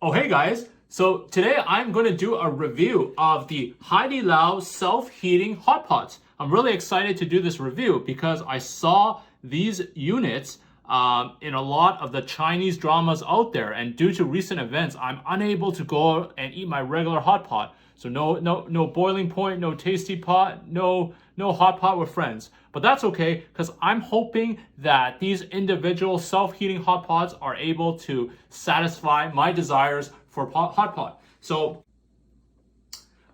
Oh, hey guys. So today I'm going to do a review of the Ha Di Liao self-heating hot pots. I'm really excited to do this review because I saw these units in a lot of the Chinese dramas out there, and due to recent events, I'm unable to go and eat my regular hot pot. So no boiling point, no tasty pot, no hot pot with friends. But that's okay because I'm hoping that these individual self-heating hot pots are able to satisfy my desires for hot pot. So,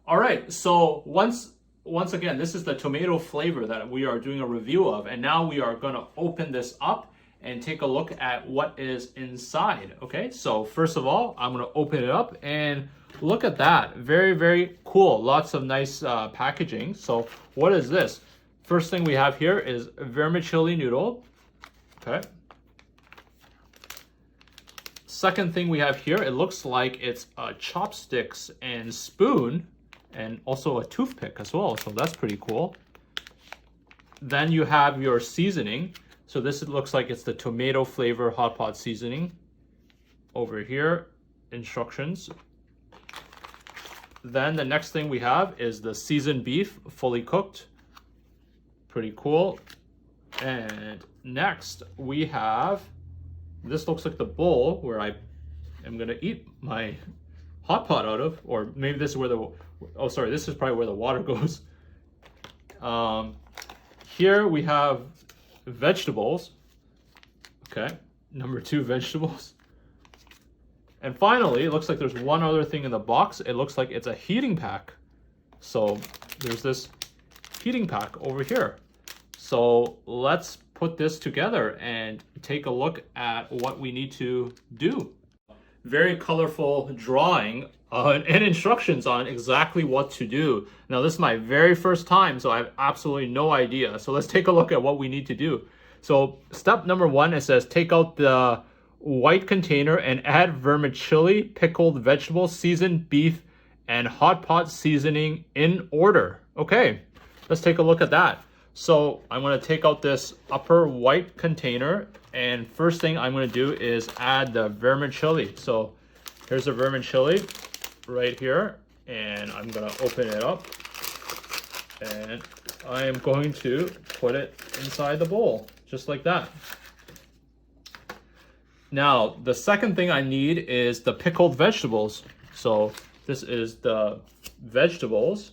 all right. So once again, this is the tomato flavor that we are doing a review of, and now we are going to open this up and take a look at what is inside. Okay. So first of all, I'm going to open it up and look at that. Very cool. Lots of nice packaging. So what is this? First thing we have here is vermicelli noodle. Okay. Second thing we have here, it looks like it's chopsticks and spoon, and also a toothpick as well. So that's pretty cool. Then you have your seasoning. So this looks like it's the tomato flavor hot pot seasoning. Over here, instructions. Then the next thing we have is the seasoned beef, fully cooked. Pretty cool. And next we have, this looks like the bowl where I am gonna eat my hot pot out of, or maybe this is where the, oh sorry, this is probably where the water goes. Here we have vegetables. Okay, number 2 vegetables. And finally, it looks like there's one other thing in the box. It looks like it's a heating pack. So there's this heating pack over here. So let's put this together and take a look at what we need to do. Very colorful drawing and instructions on exactly what to do. Now this is my very first time, so I have absolutely no idea. So let's take a look at what we need to do. So step number 1, it says take out the white container and add vermicelli, pickled vegetables, seasoned beef, and hot pot seasoning in order. Okay, let's take a look at that. So I'm going to take out this upper white container, and first thing I'm going to do is add the vermicelli. So here's the vermicelli right here, and I'm going to open it up, and I am going to put it inside the bowl, just like that. Now, the second thing I need is the pickled vegetables. So this is the vegetables.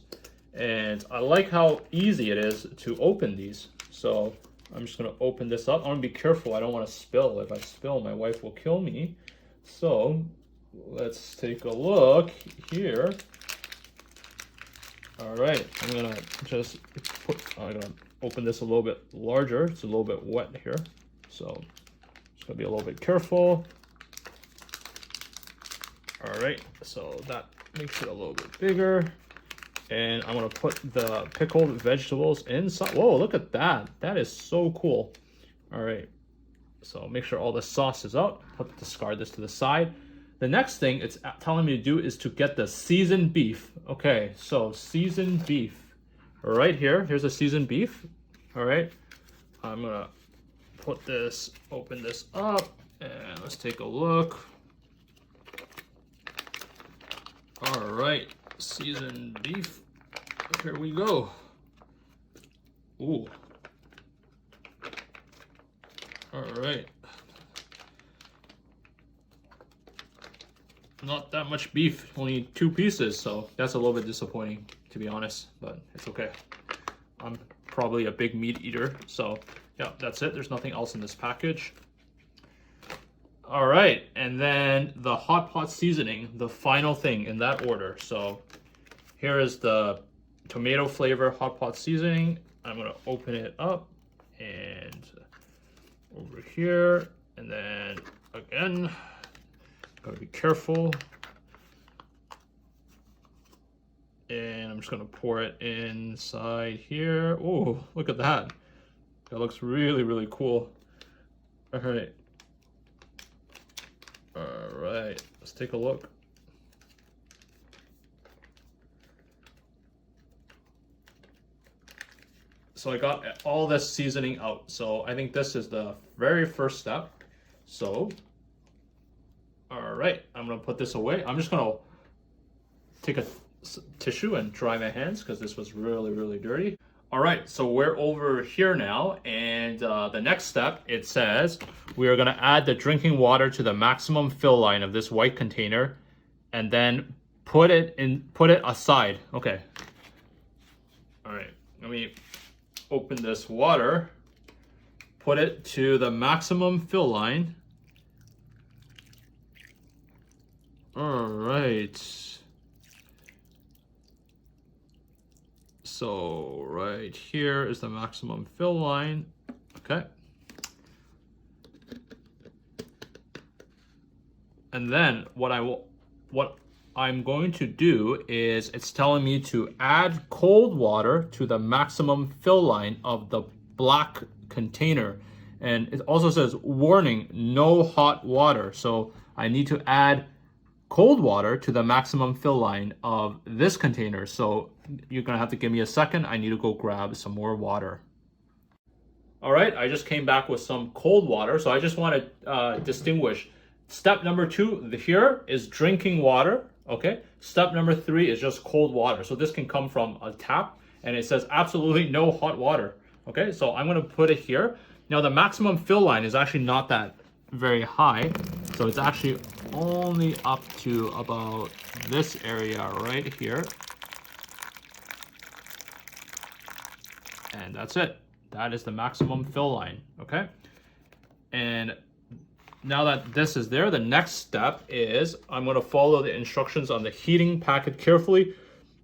And I like how easy it is to open these. So I'm just going to open this up. I want to be careful. I don't want to spill. If I spill, my wife will kill me. So let's take a look here. All right. I'm going to just I'm going to open this a little bit larger. It's a little bit wet here. So just going to be a little bit careful. All right. So that makes it a little bit bigger. And I'm going to put the pickled vegetables inside. Whoa, look at that. That is so cool. All right. So make sure all the sauce is out. Discard this to the side. The next thing it's telling me to do is to get the seasoned beef. Okay, so seasoned beef. Right here. Here's the seasoned beef. All right. I'm going to open this up, and let's take a look. All right. Seasoned beef. Here we go. Ooh. All right. Not that much beef, only 2 pieces, so that's a little bit disappointing, to be honest, but it's okay. I'm probably a big meat eater, so yeah, that's it. There's nothing else in this package. All right, and then the hot pot seasoning, the final thing in that order. So here is the tomato flavor hot pot seasoning. I'm gonna open it up, and over here, and then again, gotta be careful. And I'm just gonna pour it inside here. Oh, look at that. That looks really cool. All right. All right, let's take a look. So I got all this seasoning out. So I think this is the very first step. So All right, I'm gonna put this away. I'm just gonna take a tissue and dry my hands because this was really, really dirty. All right, so we're over here now, and the next step, it says we are gonna add the drinking water to the maximum fill line of this white container, and then put it aside. Okay. All right, let me open this water, put it to the maximum fill line. All right. So right here is the maximum fill line. Okay. And then what I'm going to do is, it's telling me to add cold water to the maximum fill line of the black container. And it also says, warning, no hot water. So I need to add cold water to the maximum fill line of this container. So you're gonna have to give me a second. I need to go grab some more water. All right, I just came back with some cold water. So I just want to distinguish. Step number 2 here is drinking water. Okay. Step number 3 is just cold water. So this can come from a tap, and it says absolutely no hot water. Okay. So I'm gonna put it here. Now the maximum fill line is actually not that very high. So it's actually only up to about this area right here. And that's it. That is the maximum fill line, okay? And now that this is there, the next step is I'm gonna follow the instructions on the heating packet carefully.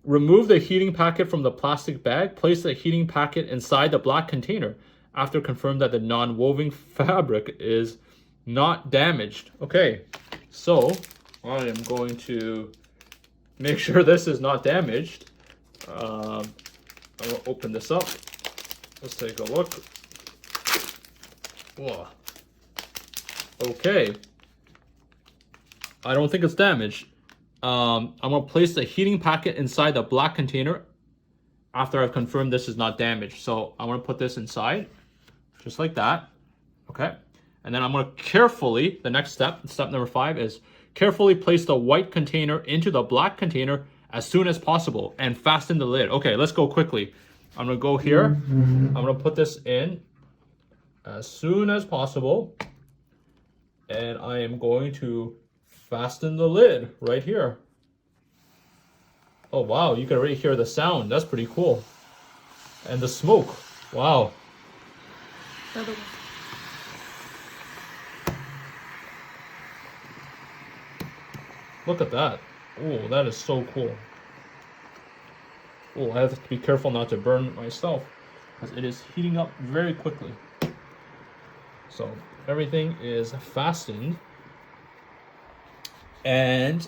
Remove the heating packet from the plastic bag. Place the heating packet inside the black container after confirm that the non-woven fabric is not damaged. Okay, so I am going to make sure this is not damaged. I will open this up. Let's take a look. Whoa. Okay. I don't think it's damaged. I'm gonna place the heating packet inside the black container after I've confirmed this is not damaged. So I'm gonna put this inside, just like that. Okay. And then I'm gonna carefully, the next step, step number 5 is carefully place the white container into the black container as soon as possible and fasten the lid. Okay, let's go quickly. I'm gonna go here. I'm gonna put this in as soon as possible. And I am going to fasten the lid right here. Oh wow, you can already hear the sound. That's pretty cool. And the smoke. Wow. Look at that. Oh, that is so cool. Oh, I have to be careful not to burn myself because it is heating up very quickly. So everything is fastened. And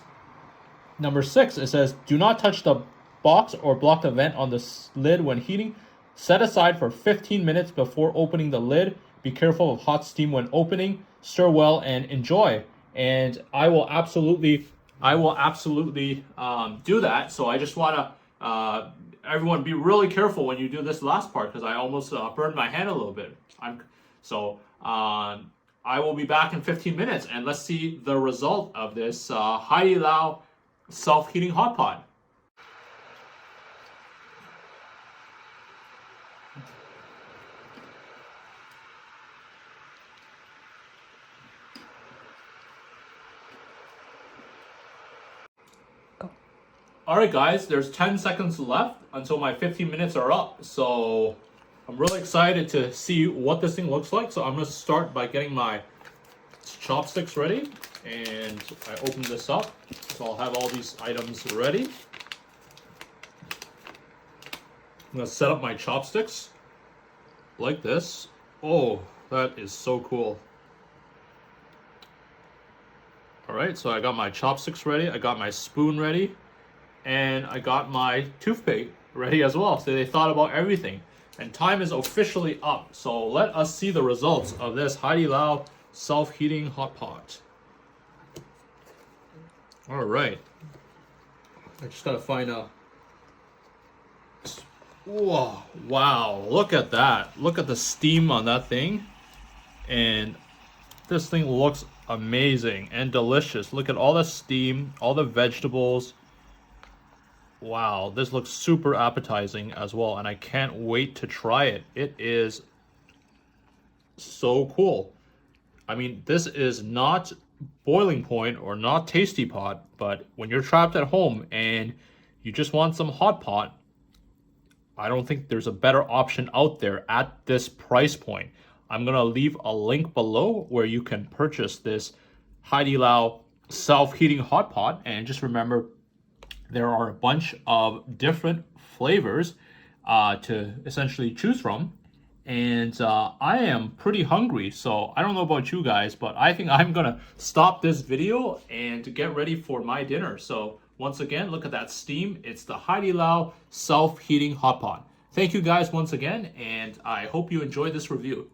number 6, it says, do not touch the box or block the vent on the lid when heating. Set aside for 15 minutes before opening the lid. Be careful of hot steam when opening. Stir well and enjoy. And I will absolutely do that. So I just want to everyone be really careful when you do this last part because I almost burned my hand a little bit. I will be back in 15 minutes and let's see the result of this Ha Di Liao self-heating hot pot. Alright guys, there's 10 seconds left until my 15 minutes are up. So I'm really excited to see what this thing looks like. So I'm going to start by getting my chopsticks ready. And I open this up. So I'll have all these items ready. I'm going to set up my chopsticks like this. Oh, that is so cool. Alright, so I got my chopsticks ready. I got my spoon ready. And I got my toothpick ready as well. So they thought about everything. And time is officially up. So let us see the results of this Ha Di Liao self-heating hot pot. All right. I just gotta find a... Whoa, wow, look at that. Look at the steam on that thing. And this thing looks amazing and delicious. Look at all the steam, all the vegetables. Wow, this looks super appetizing as well, and I can't wait to try it. It is so cool. I mean, this is not boiling point or not tasty pot, but when you're trapped at home and you just want some hot pot, I don't think there's a better option out there at this price point. I'm gonna leave a link below where you can purchase this Ha Di Liao self-heating hot pot. And just remember, there are a bunch of different flavors to essentially choose from. And I am pretty hungry, so I don't know about you guys, but I think I'm gonna stop this video and to get ready for my dinner. So once again, look at that steam. It's the Ha Di Liao self-heating hot pot. Thank you guys once again, and I hope you enjoyed this review.